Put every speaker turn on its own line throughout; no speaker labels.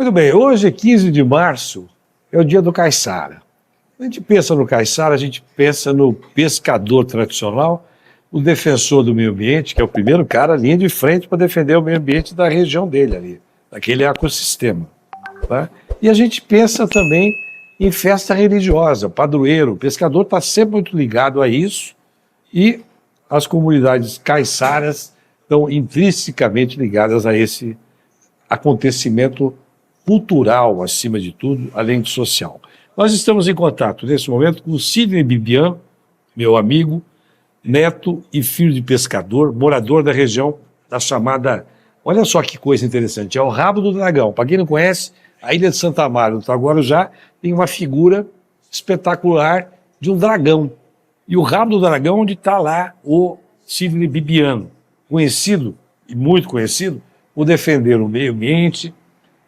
Muito bem, hoje, 15 de março, é o dia do caiçara. A gente pensa no caiçara, a gente pensa no pescador tradicional, o defensor do meio ambiente, que é o primeiro cara, linha de frente para defender o meio ambiente da região dele ali, daquele ecossistema. Tá? E a gente pensa também em festa religiosa, padroeiro. O pescador está sempre muito ligado a isso e as comunidades caiçaras estão intrinsecamente ligadas a esse acontecimento cultural, acima de tudo, além de social. Nós estamos em contato, nesse momento, com o Sidney Bibian, meu amigo, neto e filho de pescador, morador da região da chamada... Olha só que coisa interessante, é o Rabo do Dragão. Para quem não conhece, a ilha de Santa Amaro, no Guarujá, tem uma figura espetacular de um dragão. E o Rabo do Dragão, onde está lá o Sidney Bibian, conhecido, e muito conhecido, por defender o meio ambiente,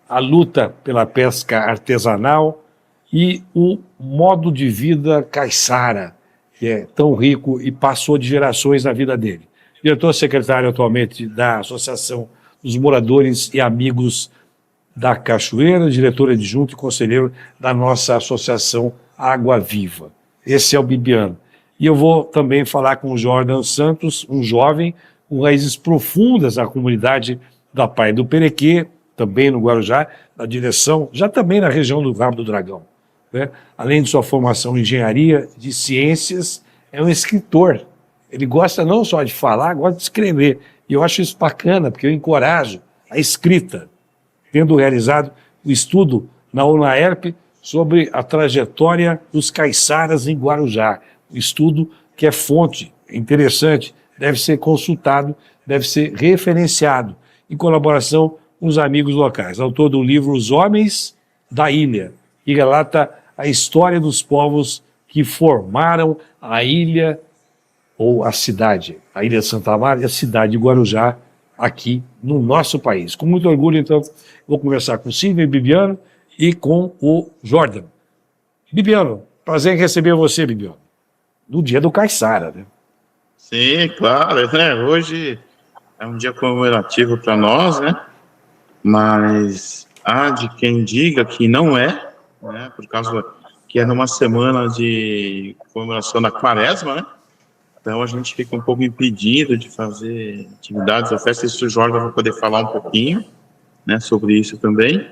a luta pela pesca artesanal e o modo de vida caiçara, que é tão rico e passou de gerações na vida dele. Diretor-secretário atualmente da Associação dos Moradores e Amigos da Cachoeira, diretor adjunto e conselheiro da nossa associação Água Viva. Esse é o Bibian. E eu vou também falar com o Jordan Santos, um jovem com raízes profundas na comunidade da Praia do Perequê, também no Guarujá, na direção, já também na região do Rabo do Dragão. Né? Além de sua formação em engenharia de ciências, é um escritor. Ele gosta não só de falar, gosta de escrever. E eu acho isso bacana, porque eu encorajo a escrita, tendo realizado o estudo na UNAERP sobre a trajetória dos caiçaras em Guarujá. Um estudo que é fonte, é interessante, deve ser consultado, deve ser referenciado, em colaboração com os amigos locais. Autor do livro Os Homens da Ilha, que relata a história dos povos que formaram a ilha, ou a cidade, a Ilha de Santa Amaro e a cidade de Guarujá, aqui no nosso país. Com muito orgulho, então, vou conversar com o Sidney Bibiano e com o Jordan. Bibiano, prazer em receber você, Bibiano, no dia do caiçara, né?
Sim, claro, né? Hoje é um dia comemorativo para nós, né? Mas há de quem diga que não é, né? Por causa que é numa semana de comemoração da Quaresma, né? Então a gente fica um pouco impedido de fazer atividades da festa. Isso o Jorge vai poder falar um pouquinho, né, sobre isso também.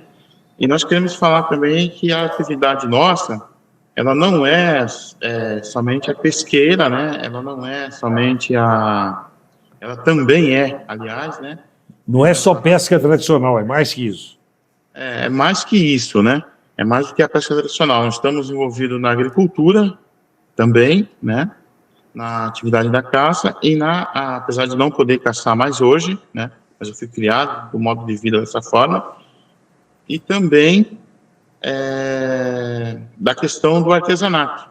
E nós queremos falar também que a atividade nossa, ela não é, somente a pesqueira, né? Ela não é somente a... Ela também é, aliás, né?
Não é só pesca tradicional, é mais que isso.
É mais que isso, né? É mais do que a pesca tradicional. Nós estamos envolvidos na agricultura também, né? Na atividade da caça e apesar de não poder caçar mais hoje, né? Mas eu fui criado do modo de vida dessa forma. E também da questão do artesanato,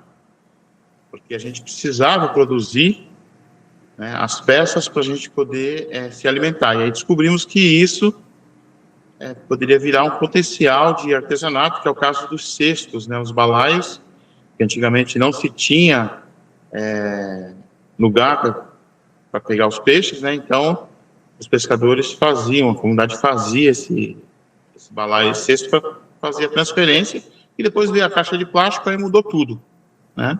porque a gente precisava produzir, né, as peças para a gente poder se alimentar. E aí descobrimos que isso poderia virar um potencial de artesanato, que é o caso dos cestos, né, os balaios, que antigamente não se tinha lugar para pegar os peixes, né? Então os pescadores faziam, a comunidade fazia esse balaio, esse cesto, para fazer a transferência, e depois veio a caixa de plástico e mudou tudo, né?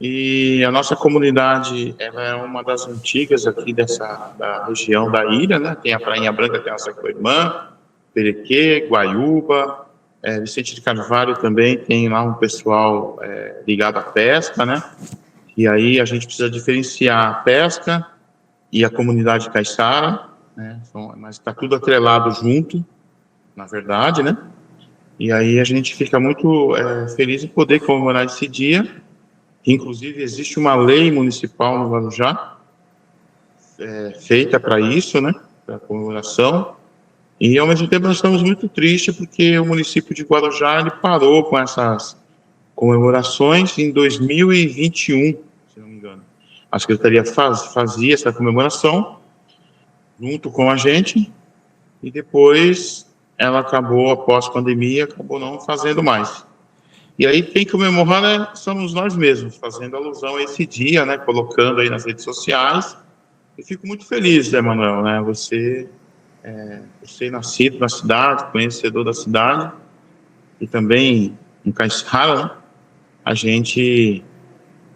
E a nossa comunidade, ela é uma das antigas aqui da região da ilha, né? Tem a Prainha Branca, que é a nossa irmã, Perequê, Guaiúba, Vicente de Carvalho também tem lá um pessoal ligado à pesca, né? E aí a gente precisa diferenciar a pesca e a comunidade caiçara, né? Mas está tudo atrelado junto, na verdade, né? E aí a gente fica muito feliz em poder comemorar esse dia. Inclusive existe uma lei municipal no Guarujá feita para isso, né? Para a comemoração. E ao mesmo tempo nós estamos muito tristes porque o município de Guarujá ele parou com essas comemorações em 2021, se não me engano. A Secretaria fazia essa comemoração junto com a gente e depois ela acabou, após a pandemia, acabou não fazendo mais. E aí quem comemora somos nós mesmos, fazendo alusão a esse dia, né, colocando aí nas redes sociais. Eu fico muito feliz, né, Manuel, né, você por ser nascido na cidade, conhecedor da cidade, e também em Caiçara, né, a gente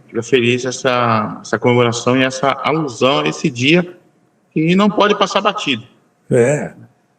fica feliz essa comemoração e essa alusão a esse dia que não pode passar batido.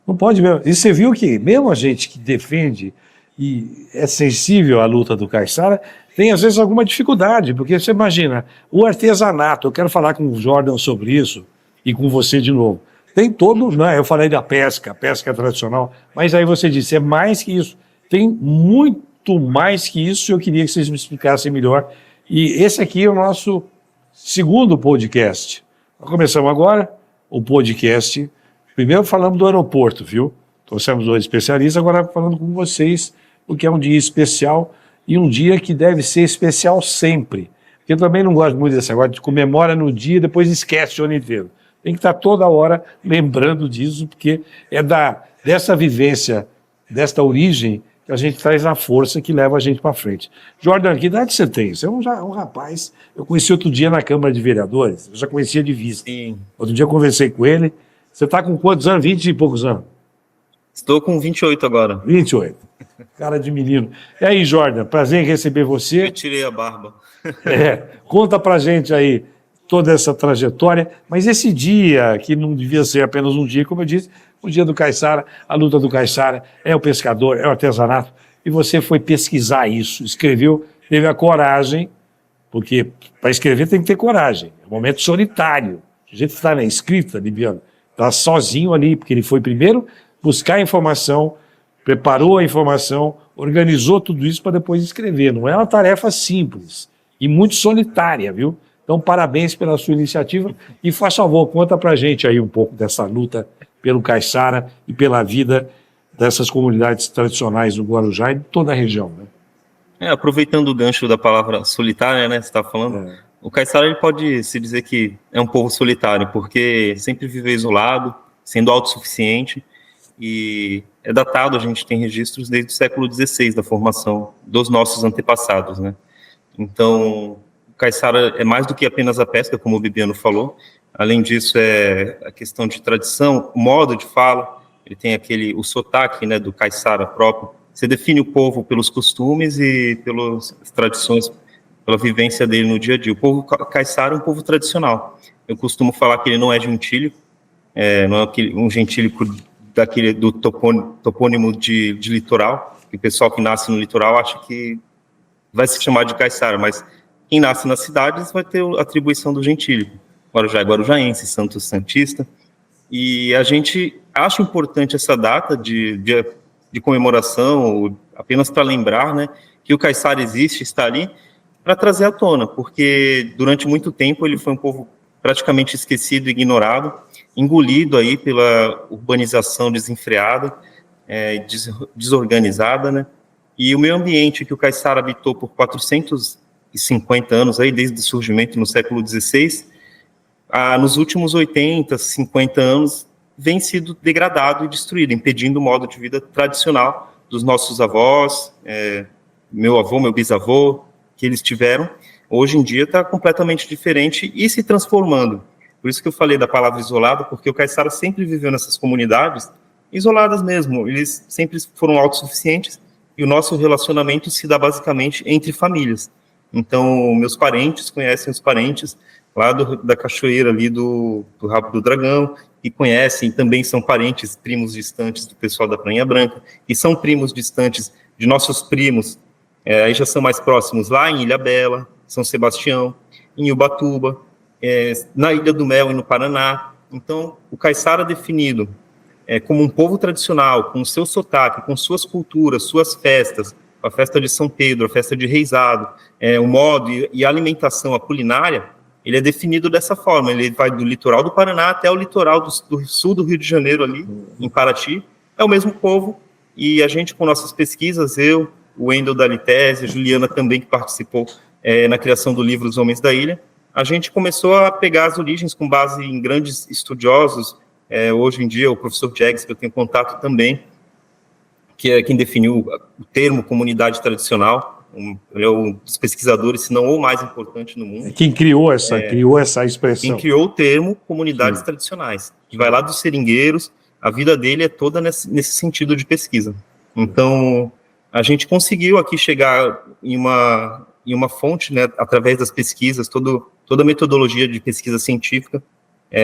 Não pode mesmo. E você viu que mesmo a gente que defende e é sensível à luta do Caiçara, tem às vezes alguma dificuldade, porque você imagina, o artesanato, eu quero falar com o Jordan sobre isso e com você de novo. Tem todo, né, eu falei da pesca, a pesca é tradicional, mas aí você disse, é mais que isso. Tem muito mais que isso, eu queria que vocês me explicassem melhor. E esse aqui é o nosso segundo podcast. Nós começamos agora o podcast. Primeiro falamos do aeroporto, viu? Trouxemos dois especialistas, agora falando com vocês, porque é um dia especial e um dia que deve ser especial sempre. Porque eu também não gosto muito desse negócio de comemora no dia e depois esquece o ano inteiro. Tem que estar toda hora lembrando disso, porque é dessa vivência, desta origem, que a gente traz a força que leva a gente para frente. Jordan, que idade você tem? Você é um rapaz, eu conheci outro dia na Câmara de Vereadores, eu já conhecia de vista.
Sim.
Outro dia eu conversei com ele. Você está com quantos anos? 20 e poucos anos?
Estou com 28 agora.
28. Cara de menino. E aí, Jordan, prazer em receber você.
Eu tirei a barba.
Conta pra gente aí toda essa trajetória, mas esse dia, que não devia ser apenas um dia, como eu disse, o dia do Caiçara, a luta do Caiçara, é o pescador, é o artesanato, e você foi pesquisar isso, escreveu, teve a coragem, porque para escrever tem que ter coragem, é um momento solitário, a gente está na escrita, Liviano, está sozinho ali, porque ele foi primeiro buscar a informação, preparou a informação, organizou tudo isso para depois escrever, não é uma tarefa simples e muito solitária, viu? Então, parabéns pela sua iniciativa e, faz favor, conta pra gente aí um pouco dessa luta pelo Caiçara e pela vida dessas comunidades tradicionais do Guarujá e de toda a região, né?
Aproveitando o gancho da palavra solitária, né, você está falando, o Caiçara ele pode se dizer que é um povo solitário, porque sempre viveu isolado, sendo autossuficiente, e é datado, a gente tem registros desde o século XVI da formação dos nossos antepassados, né? Então, o Caiçara é mais do que apenas a pesca, como o Bibiano falou. Além disso, é a questão de tradição, o modo de fala. Ele tem o sotaque, né, do Caiçara próprio. Você define o povo pelos costumes e pelas tradições, pela vivência dele no dia a dia. O povo Caiçara é um povo tradicional. Eu costumo falar que ele não é gentílico, não é um gentílico do topônimo de litoral, que o pessoal que nasce no litoral acha que vai se chamar de Caiçara, mas quem nasce nas cidades vai ter a atribuição do gentílico. Guarujá é guarujaense, Santo santista. E a gente acha importante essa data de comemoração, apenas para lembrar, né, que o Caiçara existe, está ali, para trazer à tona, porque durante muito tempo ele foi um povo praticamente esquecido, ignorado, engolido aí pela urbanização desenfreada, desorganizada, né? E o meio ambiente que o Caiçara habitou por 450 anos, aí, desde o surgimento no século XVI, nos últimos 80, 50 anos, vem sido degradado e destruído, impedindo o modo de vida tradicional dos nossos avós, meu avô, meu bisavô, que eles tiveram. Hoje em dia está completamente diferente e se transformando. Por isso que eu falei da palavra isolado, porque o Caiçara sempre viveu nessas comunidades isoladas mesmo. Eles sempre foram autossuficientes e o nosso relacionamento se dá basicamente entre famílias. Então, meus parentes conhecem os parentes lá da cachoeira ali do Rabo do Dragão, e conhecem, também são parentes, primos distantes do pessoal da Prainha Branca, e são primos distantes de nossos primos, aí já são mais próximos lá em Ilhabela, São Sebastião, em Ubatuba, na Ilha do Mel e no Paraná. Então, o Caiçara definido como um povo tradicional, com o seu sotaque, com suas culturas, suas festas, a festa de São Pedro, a festa de Reisado, o modo e a alimentação, a culinária, ele é definido dessa forma. Ele vai do litoral do Paraná até o litoral do sul do Rio de Janeiro, ali, em Paraty. É o mesmo povo, e a gente, com nossas pesquisas, eu, o Wendel da Litese, a Juliana também, que participou na criação do livro Os Homens da Ilha, a gente começou a pegar as origens com base em grandes estudiosos. Hoje em dia, o professor Jags, que eu tenho contato também, que é quem definiu o termo comunidade tradicional. Ele é um dos pesquisadores, se não o mais importante no mundo.
Quem criou essa expressão.
Quem criou o termo comunidades tradicionais, que vai lá dos seringueiros a vida dele é toda nesse sentido de pesquisa. Então, a gente conseguiu aqui chegar em uma fonte, né, através das pesquisas, toda a metodologia de pesquisa científica,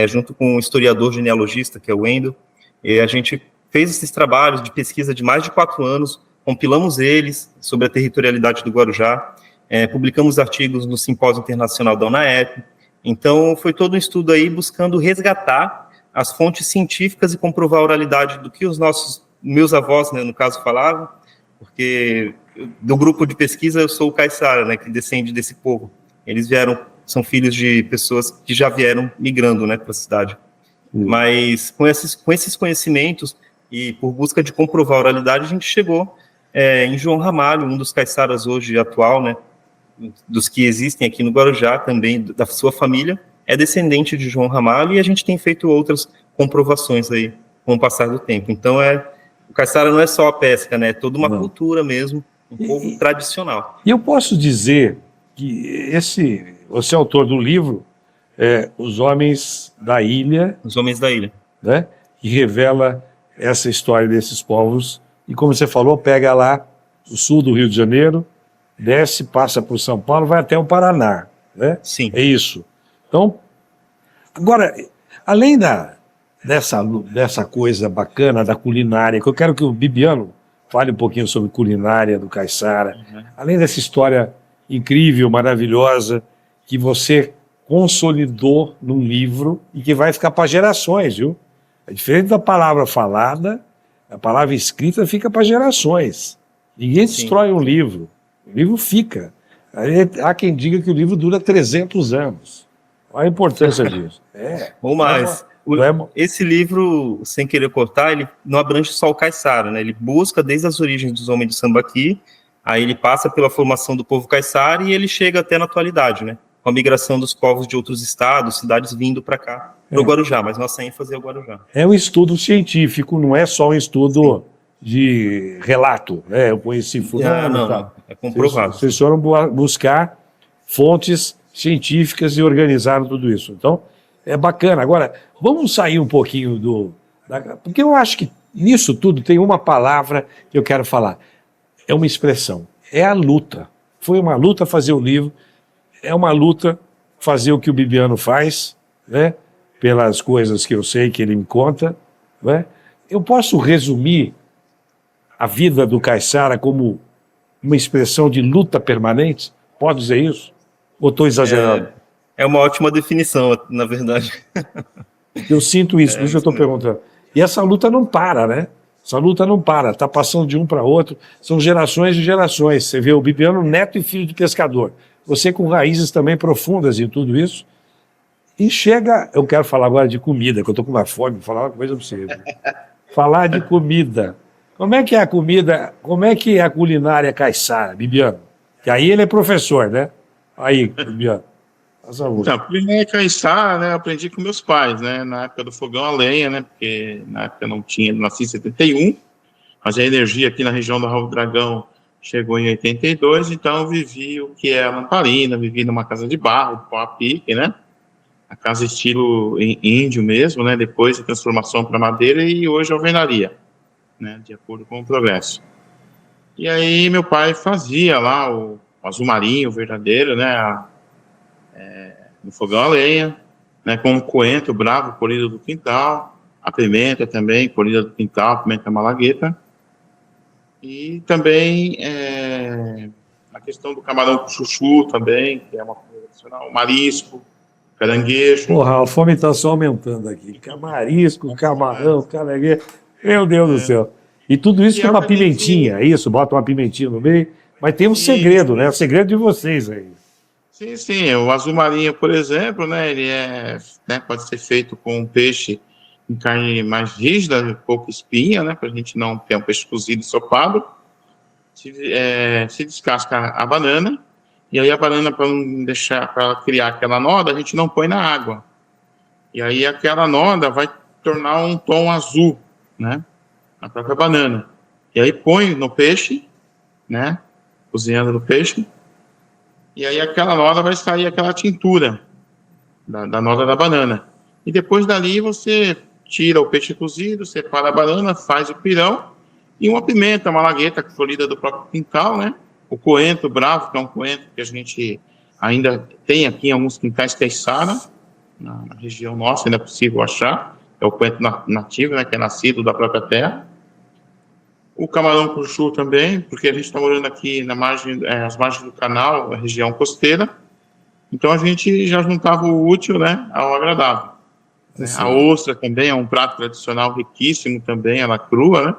junto com um historiador genealogista, que é o Wendel, e a gente fez esses trabalhos de pesquisa de mais de 4 anos, compilamos eles sobre a territorialidade do Guarujá, publicamos artigos no Simpósio Internacional da UNAEP. Então, foi todo um estudo aí buscando resgatar as fontes científicas e comprovar a oralidade do que os meus avós, né, no caso, falavam, porque do grupo de pesquisa eu sou o Caiçara, né, que descende desse povo. Eles são filhos de pessoas que já vieram migrando, né, para a cidade. Mas com esses conhecimentos e por busca de comprovar a oralidade, a gente chegou em João Ramalho, um dos caiçaras hoje atual, né, dos que existem aqui no Guarujá, também da sua família, é descendente de João Ramalho, e a gente tem feito outras comprovações aí com o passar do tempo. Então, o caiçara não é só a pesca, né, é toda uma cultura mesmo, um povo tradicional.
E eu posso dizer que você é autor do livro Os Homens da Ilha.
Os Homens da Ilha.
Né, que revela essa história desses povos, e como você falou, pega lá o sul do Rio de Janeiro, desce, passa por São Paulo, vai até o Paraná, né?
Sim.
É isso. Então, agora, além dessa coisa bacana da culinária, que eu quero que o Bibiano fale um pouquinho sobre culinária do caiçara, além dessa história incrível, maravilhosa, que você consolidou num livro e que vai ficar para gerações, viu? É diferente da palavra falada, a palavra escrita fica para gerações. Ninguém destrói um livro. O livro fica. Há quem diga que o livro dura 300 anos. Olha a importância disso.
Ou mais. Esse livro, sem querer cortar, ele não abrange só o caiçara, né? Ele busca desde as origens dos homens do Sambaqui, aí ele passa pela formação do povo caiçara e ele chega até na atualidade, né? Com a migração dos povos de outros estados, cidades vindo para cá, para o Guarujá, mas nossa ênfase é o Guarujá. É
um estudo científico, não é só um estudo de relato, né? Eu conheci fulano.
Não, é comprovado.
Vocês foram buscar fontes científicas e organizaram tudo isso. Então, é bacana. Agora, vamos sair um pouquinho porque eu acho que nisso tudo tem uma palavra que eu quero falar. É uma expressão. É a luta. Foi uma luta fazer o livro, é uma luta fazer o que o Bibiano faz, né? Pelas coisas que eu sei que ele me conta, né? Eu posso resumir a vida do caiçara como uma expressão de luta permanente? Pode dizer isso? Ou estou exagerando?
É uma ótima definição, na verdade.
Eu sinto isso, por isso eu estou perguntando. E essa luta não para, né? Essa luta não para, está passando de um para outro, são gerações e gerações. Você vê o Bibiano, neto e filho de pescador. Você com raízes também profundas em tudo isso. E chega, eu quero falar agora de comida, que eu estou com uma fome, vou falar uma coisa para você. Falar de comida. Como é que é a comida, como é que é a culinária caiçara, Bibiano? Que aí ele é professor, né? Aí, Bibiano.
Então, a culinária caiçara, né, eu aprendi com meus pais, né, na época do fogão a lenha, né, porque na época não tinha, nasci em 71, mas a energia aqui na região do Rabo do Dragão chegou em 82, então eu vivi o que é a lamparina, vivi numa casa de barro, pau a pique, né, a casa estilo índio mesmo, né, depois a transformação para madeira e hoje alvenaria, né, de acordo com o progresso. E aí meu pai fazia lá o azul marinho verdadeiro, né, no fogão a lenha, né, com o coentro bravo colhido do quintal, a pimenta também colhida do quintal, pimenta malagueta, e também a questão do camarão com chuchu também, que é uma comida tradicional, marisco, caranguejo.
Porra, a fome está só aumentando aqui. Marisco, camarão, caranguejo, meu Deus do céu. E tudo isso com uma pimentinha, isso, bota uma pimentinha no meio, mas tem um segredo, né, o segredo de vocês aí.
Sim, o azul marinho, por exemplo, né, ele pode ser feito com peixe em carne mais rígida, pouca espinha, né, para a gente não ter um peixe cozido e ensopado. Se descasca a banana, e aí a banana, para não deixar, para criar aquela noda, a gente não põe na água. E aí aquela noda vai tornar um tom azul, né, na própria banana. E aí põe no peixe, né, cozinhando no peixe, e aí aquela noda vai sair aquela tintura da noda da banana. E depois dali você tira o peixe cozido, separa a banana, faz o pirão, e uma pimenta, uma malagueta colhida do próprio quintal, né? O coentro bravo, que é um coentro que a gente ainda tem aqui em alguns quintais caiçara, na região nossa, ainda é possível achar. É o coentro nativo, né? Que é nascido da própria terra. O camarão com chuchu também, porque a gente está morando aqui na margem, às margens do canal, a região costeira. Então a gente já juntava o útil, né, ao agradável. A ostra também é um prato tradicional riquíssimo também, ela crua, né?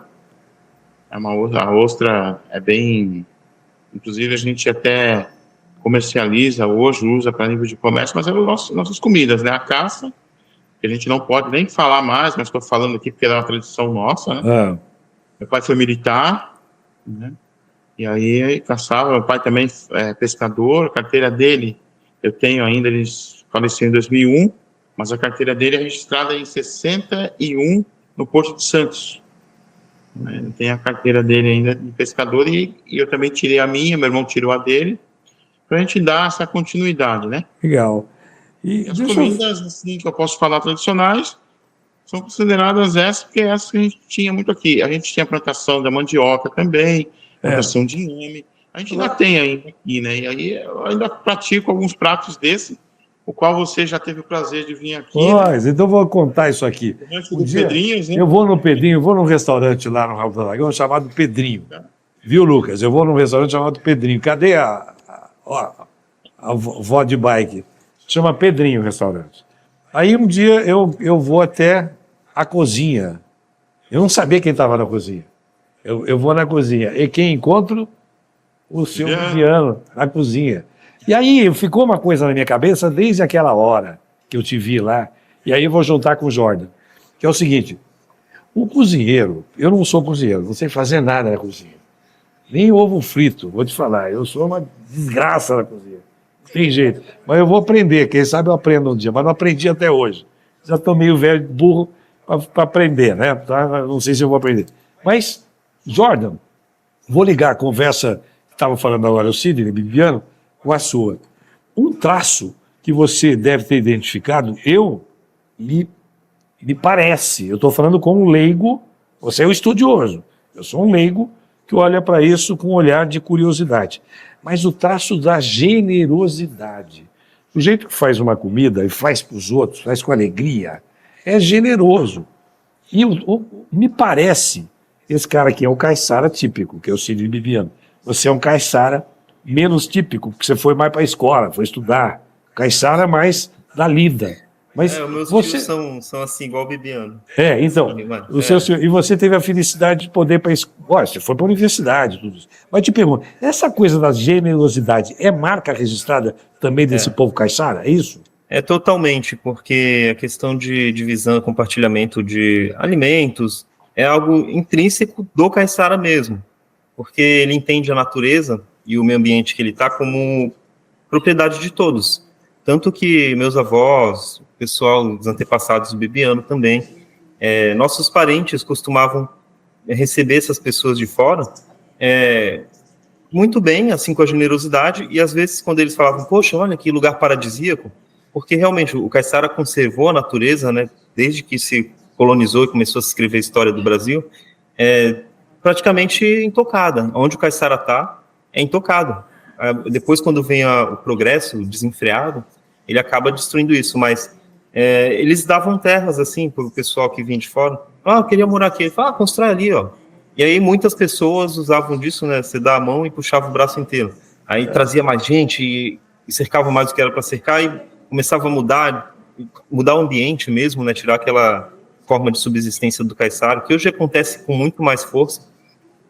A ostra é bem... Inclusive a gente até comercializa hoje, usa para nível de comércio, mas é nossas comidas, né? A caça, que a gente não pode nem falar mais, mas estou falando aqui porque é uma tradição nossa, né?
Ah,
Meu pai foi militar, né? E aí caçava. Meu pai também é pescador. A carteira dele, eu tenho ainda, ele faleceu em 2001, mas a carteira dele é registrada em 61 no Porto de Santos. Ele tem a carteira dele ainda de pescador e eu também tirei a minha, meu irmão tirou a dele, para a gente dar essa continuidade, né?
legal.
E as comidas, assim, que eu posso falar tradicionais, são consideradas essas, porque essas que a gente tinha muito aqui. A gente tinha plantação da mandioca também, plantação de inhame. A gente ainda tem ainda aqui, né? E aí eu ainda pratico alguns pratos desse, o qual você já teve o prazer de vir aqui.
Pois, então vou contar isso aqui.
Um dia, Pedrinhos, né?
Eu vou no Pedrinho, eu vou num restaurante lá no Raul do Dragão chamado Pedrinho. Viu, Lucas? Eu vou num restaurante chamado Pedrinho. Cadê a vó de bike? Chama Pedrinho o restaurante. Aí um dia eu vou até a cozinha. Eu não sabia quem estava na cozinha. Eu vou na cozinha. E quem encontro? O seu Viviano, na cozinha. E aí ficou uma coisa na minha cabeça desde aquela hora que eu te vi lá. E aí eu vou juntar com o Jordan. Que é o seguinte: o cozinheiro, eu não sou cozinheiro, não sei fazer nada na cozinha. Nem ovo frito, vou te falar. Eu sou uma desgraça na cozinha. Não tem jeito. Mas eu vou aprender, quem sabe eu aprendo um dia, mas não aprendi até hoje. Já estou meio velho, burro para aprender, né? Tá? Não sei se eu vou aprender. Mas, Jordan, vou ligar a conversa que estava falando agora, o Sidney Bibiano, com a sua. Um traço que você deve ter identificado, me parece, eu estou falando como um leigo, você é um estudioso, eu sou um leigo que olha para isso com um olhar de curiosidade. Mas o traço da generosidade. O jeito que faz uma comida e faz para os outros, faz com alegria, é generoso. E me parece, esse cara aqui é o caiçara típico, que é o Sidney Bibiano. Você é um caiçara menos típico, porque você foi mais para a escola, foi estudar. Caiçara é mais da lida. Mas
os meus
você
filhos são assim, igual o Bibiano.
Então, e você teve a felicidade de poder para você foi para a universidade, tudo isso. Mas te pergunto, essa coisa da generosidade é marca registrada também desse povo caiçara, é isso?
É totalmente, porque a questão de divisão, compartilhamento de alimentos é algo intrínseco do caiçara mesmo, porque ele entende a natureza e o meio ambiente que ele está como propriedade de todos. Tanto que meus avós, o pessoal, os antepassados do Bibiano também, nossos parentes costumavam receber essas pessoas de fora muito bem, assim, com a generosidade, e às vezes quando eles falavam, poxa, olha que lugar paradisíaco, porque realmente o caiçara conservou a natureza, né, desde que se colonizou e começou a se escrever a história do Brasil, praticamente intocada. Onde o caiçara está, é intocado. Depois, quando vem o progresso desenfreado, ele acaba destruindo isso, mas eles davam terras, assim, para o pessoal que vinha de fora. Eu queria morar aqui. Ele fala, constrói ali, ó. E aí muitas pessoas usavam disso, né, você dá a mão e puxava o braço inteiro. Aí trazia mais gente e cercava mais do que era para cercar e começava a mudar o ambiente mesmo, né, tirar aquela forma de subsistência do caiçara, que hoje acontece com muito mais força.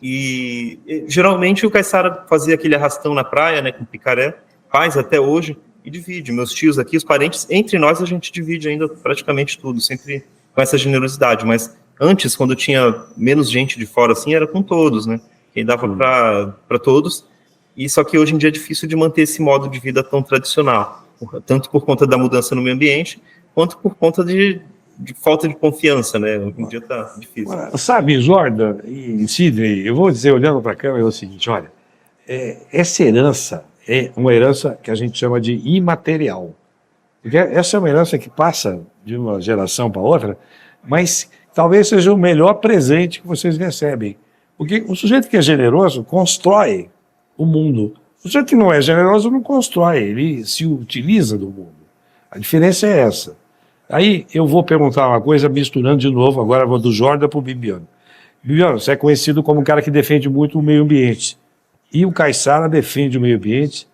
E geralmente o caiçara fazia aquele arrastão na praia, né, com picaré, faz até hoje e divide. Meus tios aqui, os parentes, entre nós a gente divide ainda praticamente tudo, sempre com essa generosidade. Mas antes, quando tinha menos gente de fora, assim, era com todos, né? Quem dava para todos. E só que hoje em dia é difícil de manter esse modo de vida tão tradicional, tanto por conta da mudança no meio ambiente, quanto por conta de falta de confiança, né? Hoje em dia está difícil.
Sabe, Jordan e Sidney, eu vou dizer, olhando para a câmera, é o seguinte, olha, essa herança é uma herança que a gente chama de imaterial. Porque essa é uma herança que passa de uma geração para outra mas talvez seja o melhor presente que vocês recebem. Porque o sujeito que é generoso constrói o mundo. O sujeito que não é generoso não constrói, ele se utiliza do mundo. A diferença é essa. Aí eu vou perguntar uma coisa, misturando de novo, agora vou do Jordan para o Bibiano. Bibiano, você é conhecido como um cara que defende muito o meio ambiente. E o Caiçara defende o meio ambiente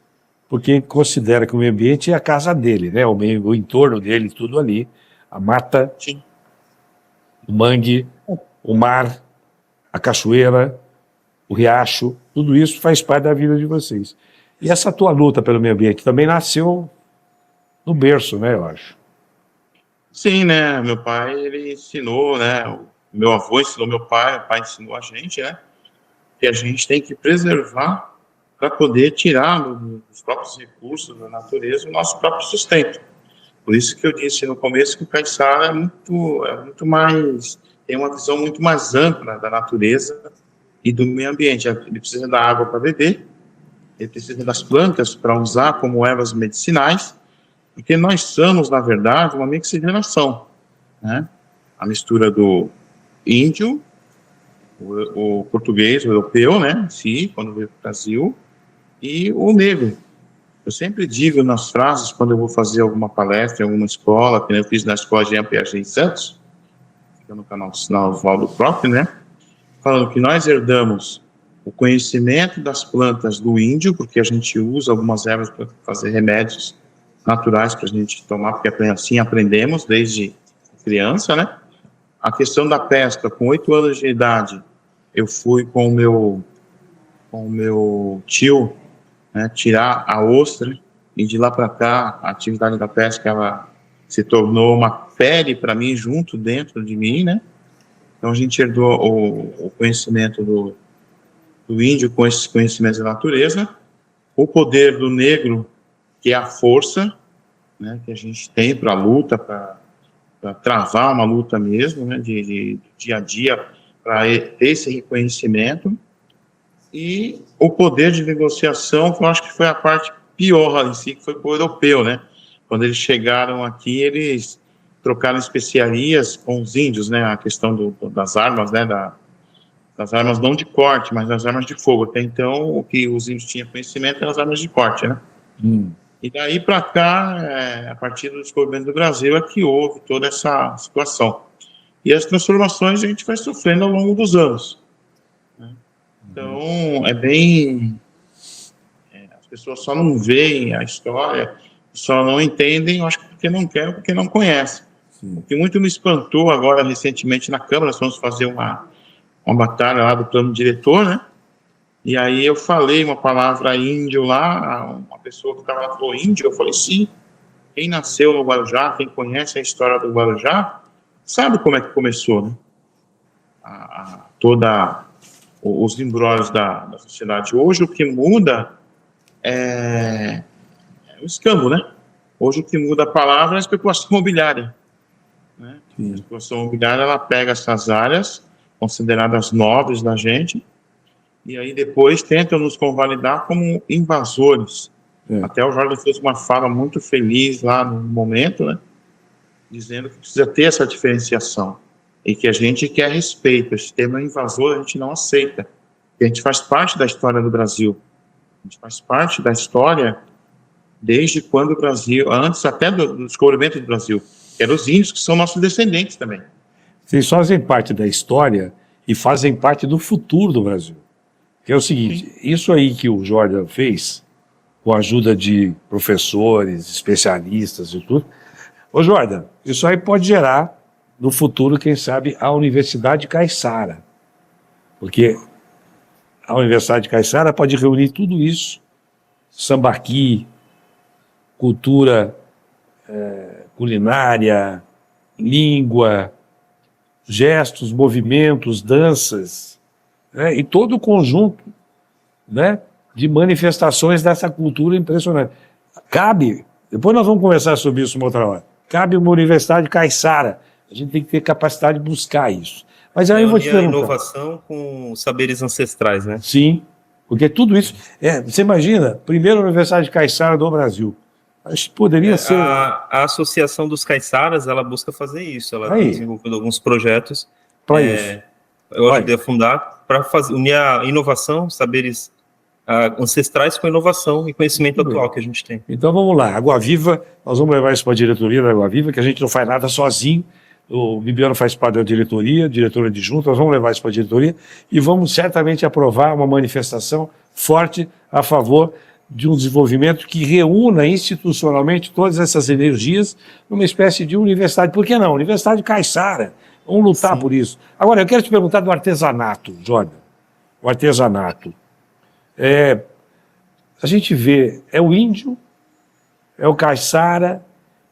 porque considera que o meio ambiente é a casa dele, né? O entorno dele, tudo ali. A mata,
Sim.
o mangue, o mar, a cachoeira, o riacho, tudo isso faz parte da vida de vocês. E essa tua luta pelo meio ambiente também nasceu no berço, né, eu acho.
Sim, né? Meu pai, ele ensinou, né? O meu avô ensinou meu pai, o pai ensinou a gente, né? Que a gente tem que preservar para poder tirar dos próprios recursos da natureza o nosso próprio sustento. Por isso que eu disse no começo que o Caiçara é muito mais, tem uma visão muito mais ampla da natureza e do meio ambiente. Ele precisa da água para beber, ele precisa das plantas para usar como ervas medicinais, porque nós somos, na verdade, uma mixigenação, né? A mistura do índio, o português, o europeu, né, sim, quando veio para o Brasil, e o negro. Eu sempre digo nas frases, quando eu vou fazer alguma palestra em alguma escola, que eu fiz na escola Jean Piaget em Santos, fica no canal Oswaldo Próprio, né, falando que nós herdamos o conhecimento das plantas do índio, porque a gente usa algumas ervas para fazer remédios naturais para a gente tomar, porque assim aprendemos desde criança, né? A questão da pesca, com 8 anos de idade, eu fui com o meu tio, né, tirar a ostra, e de lá para cá, a atividade da pesca, ela se tornou uma pele para mim, junto dentro de mim, né? Então a gente herdou o conhecimento do índio com esses conhecimentos da natureza, o poder do negro, que é a força, né, que a gente tem para a luta, para travar uma luta mesmo, né, de dia a dia, para ter esse reconhecimento, e o poder de negociação, que eu acho que foi a parte pior em si, que foi para o europeu, né? Quando eles chegaram aqui, eles trocaram especiarias com os índios, né? A questão das armas, né? Das armas não de corte, mas das armas de fogo. Até então, o que os índios tinham conhecimento eram as armas de corte, né? E daí para cá, a partir do descobrimento do Brasil, é que houve toda essa situação. E as transformações a gente vai sofrendo ao longo dos anos, né? Então, as pessoas só não veem a história, só não entendem, eu acho que porque não querem, porque não conhecem. Sim. O que muito me espantou agora, recentemente, na Câmara, nós vamos fazer uma batalha lá do plano diretor, né? E aí eu falei uma palavra índio lá, uma pessoa que estava lá falou índio, eu falei sim, quem nasceu no Guarujá, quem conhece a história do Guarujá, sabe como é que começou, né? Os embrólios da sociedade. Hoje o que muda é o escambo, né? Hoje o que muda a palavra é a especulação imobiliária, né? A especulação imobiliária, ela pega essas áreas consideradas nobres da gente, e aí depois tentam nos convalidar como invasores. Até o Jordan fez uma fala muito feliz lá no momento, né? Dizendo que precisa ter essa diferenciação e que a gente quer respeito. Esse termo invasor a gente não aceita, porque a gente faz parte da história do Brasil. A gente faz parte da história desde quando o Brasil, antes até do descobrimento do Brasil, que eram os índios que são nossos descendentes também. Vocês fazem parte da história e fazem parte do futuro do Brasil. Que é o seguinte, isso aí que o Jordan fez, com a ajuda de professores, especialistas e tudo, ô Jordan, isso aí pode gerar, no futuro, quem sabe, a Universidade Caiçara. Porque a Universidade Caiçara pode reunir tudo isso, sambaqui, cultura culinária, língua, gestos, movimentos, danças, né, e todo o conjunto, né, de manifestações dessa cultura impressionante. Cabe, depois nós vamos conversar sobre isso uma outra hora, cabe uma Universidade Caiçara. A gente tem que ter capacidade de buscar isso. Mas aí eu vou te perguntar.
Inovação com os saberes ancestrais, né?
Sim, porque tudo isso... você imagina, primeira Universidade Caiçara do Brasil. Acho que poderia ser.
A Associação dos Caiçaras, ela busca fazer isso. Ela tem desenvolvido alguns projetos.
Para isso.
Eu ajudei a fundar para unir a inovação, saberes ancestrais com a inovação e conhecimento atual que a gente tem.
Então vamos lá, Água Viva, nós vamos levar isso para a diretoria da Água Viva, que a gente não faz nada sozinho. O Bibiano faz parte da diretoria adjunta, nós vamos levar isso para a diretoria e vamos certamente aprovar uma manifestação forte a favor de um desenvolvimento que reúna institucionalmente todas essas energias numa espécie de universidade. Por que não? Universidade Caiçara. Vamos lutar por isso. Agora, eu quero te perguntar do artesanato, Jordan. O artesanato. A gente vê, é o índio, é o caiçara,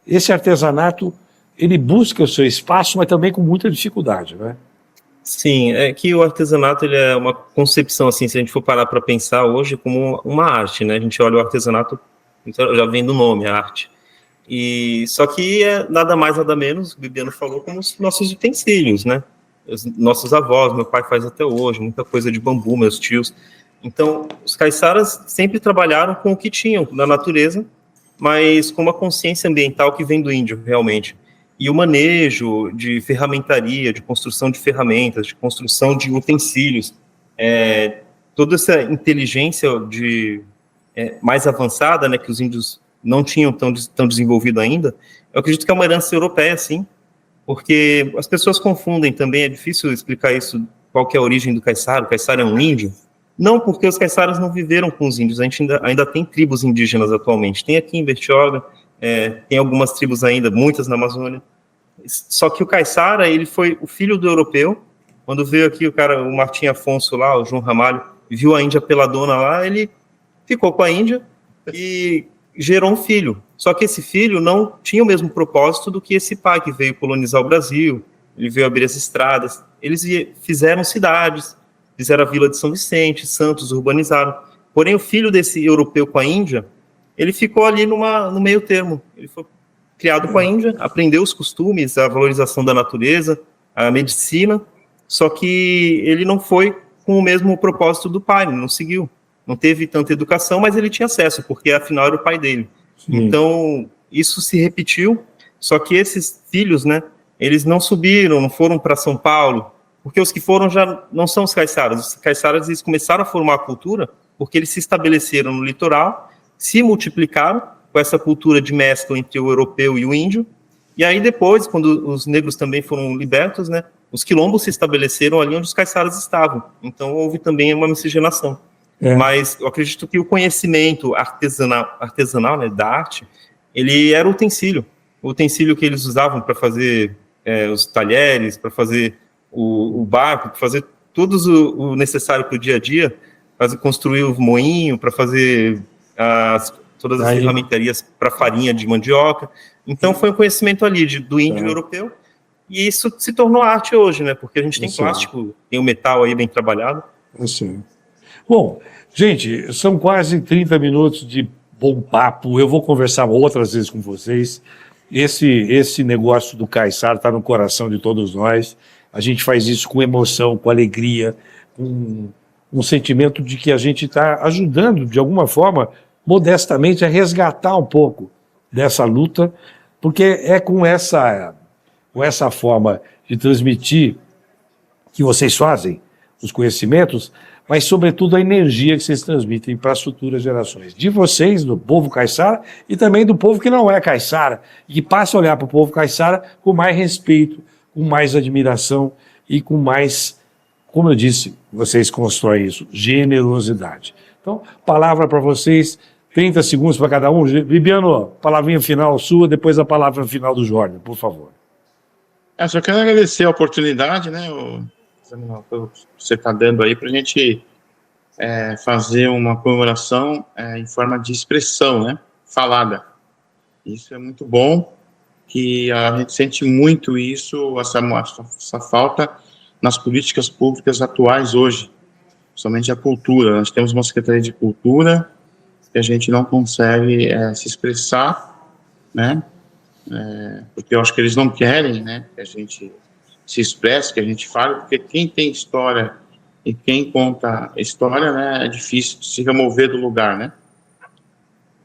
esse artesanato, ele busca o seu espaço, mas também com muita dificuldade, né?
Sim, é que o artesanato ele é uma concepção, assim, se a gente for parar para pensar hoje, como uma arte, né? A gente olha o artesanato, então já vem do nome, a arte. E só que é nada mais, nada menos, o Bibiano falou, como os nossos utensílios, né? Os nossos avós, meu pai faz até hoje, muita coisa de bambu, meus tios. Então, os caiçaras sempre trabalharam com o que tinham da natureza, mas com uma consciência ambiental que vem do índio, realmente. E o manejo de ferramentaria, de construção de ferramentas, de construção de utensílios, toda essa inteligência mais avançada, né, que os índios não tinham tão desenvolvido ainda, eu acredito que é uma herança europeia, sim, porque as pessoas confundem também, é difícil explicar isso, qual que é a origem do caiçara. O caiçara é um índio? Não, porque os caiçaras não viveram com os índios, a gente ainda tem tribos indígenas atualmente, tem aqui em Bertioga, tem algumas tribos ainda, muitas na Amazônia, só que o caiçara, ele foi o filho do europeu. Quando veio aqui o Martim Afonso lá, o João Ramalho, viu a Índia peladona lá, ele ficou com a Índia e gerou um filho, só que esse filho não tinha o mesmo propósito do que esse pai que veio colonizar o Brasil, ele veio abrir as estradas, eles fizeram cidades, fizeram a Vila de São Vicente, Santos, urbanizaram, porém o filho desse europeu com a Índia, ele ficou ali no meio termo, ele foi criado com a Índia, aprendeu os costumes, a valorização da natureza, a medicina, só que ele não foi com o mesmo propósito do pai, não seguiu, não teve tanta educação, mas ele tinha acesso, porque afinal era o pai dele. Sim. Então, isso se repetiu, só que esses filhos, né, eles não subiram, não foram para São Paulo, porque os que foram já não são os caiçaras. Os caiçaras, eles começaram a formar a cultura porque eles se estabeleceram no litoral, se multiplicaram com essa cultura de mescla entre o europeu e o índio, e aí depois, quando os negros também foram libertos, né, os quilombos se estabeleceram ali onde os caiçaras estavam. Então, houve também uma miscigenação. Mas eu acredito que o conhecimento artesanal, né, da arte, ele era o utensílio que eles usavam para fazer os talheres, para fazer o barco, para fazer tudo o necessário para o dia a dia, para construir o moinho, para fazer todas as ferramentarias para farinha de mandioca. Então foi um conhecimento ali do índio europeu, e isso se tornou arte hoje, né? Porque a gente tem plástico, tem o metal aí bem trabalhado.
Bom, gente, são quase 30 minutos de bom papo. Eu vou conversar outras vezes com vocês. Esse negócio do caiçara está no coração de todos nós. A gente faz isso com emoção, com alegria, com um sentimento de que a gente está ajudando, de alguma forma, modestamente, a resgatar um pouco dessa luta, porque é com essa forma de transmitir que vocês fazem os conhecimentos, mas, sobretudo, a energia que vocês transmitem para as futuras gerações. De vocês, do povo caiçara, e também do povo que não é caiçara, e que passa a olhar para o povo caiçara com mais respeito, com mais admiração e com mais, como eu disse, vocês constroem isso, generosidade. Então, palavra para vocês, 30 segundos para cada um. Bibiano, palavrinha final sua, depois a palavra final do Jordan, por favor.
Eu só quero agradecer a oportunidade, né, você está dando aí para a gente fazer uma comemoração em forma de expressão, né, falada. Isso é muito bom, que a gente sente muito isso, essa falta nas políticas públicas atuais hoje, somente a cultura. Nós temos uma Secretaria de Cultura que a gente não consegue se expressar, né, porque eu acho que eles não querem, né, que a gente se expresse, que a gente fale, porque quem tem história e quem conta história, né, é difícil de se remover do lugar, né.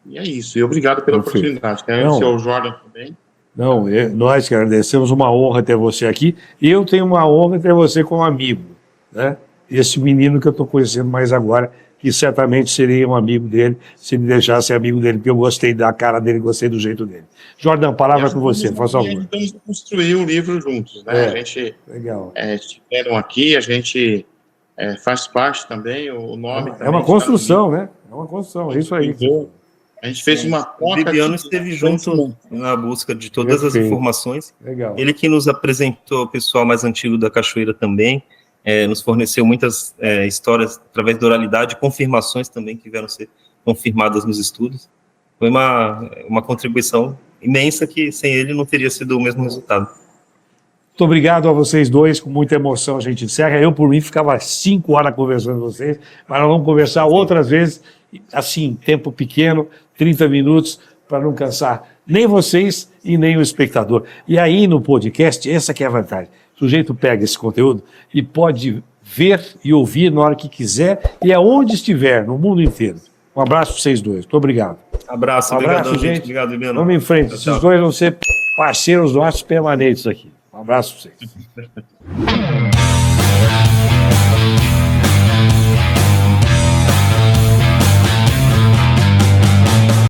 E é isso. E obrigado pela
Perfeito.
oportunidade. Quero agradecer ao Jordan também.
Não, nós que agradecemos, uma honra ter você aqui. E eu tenho uma honra ter você como amigo, né? Esse menino que eu estou conhecendo mais agora, que certamente seria um amigo dele, se ele deixasse ser amigo dele, porque eu gostei da cara dele, gostei do jeito dele. Jordan, palavra com você, por favor.
Vamos construir o livro juntos, né? A gente
legal.
Estiveram aqui, a gente faz parte também, o nome
É uma construção, né? É uma construção, é isso aí.
A gente fez uma
O Bibiano esteve junto na busca de todas as informações.
Legal.
Ele que nos apresentou o pessoal mais antigo da Cachoeira também, nos forneceu muitas histórias através da oralidade, confirmações também que vieram ser confirmadas nos estudos. Foi uma contribuição imensa que sem ele não teria sido o mesmo resultado.
Muito obrigado a vocês dois, com muita emoção a gente encerra. Eu, por mim, ficava 5 horas conversando com vocês, mas nós vamos conversar outras vezes, assim, tempo pequeno, 30 minutos, para não cansar nem vocês e nem o espectador. E aí, no podcast, essa que é a vantagem. O sujeito pega esse conteúdo e pode ver e ouvir na hora que quiser e aonde estiver, no mundo inteiro. Um abraço para vocês dois. Muito obrigado.
Abraço,
obrigado,
gente. Obrigado, Bibiano.
Vamos em frente. Esses dois vão ser parceiros nossos permanentes aqui. Um abraço para vocês.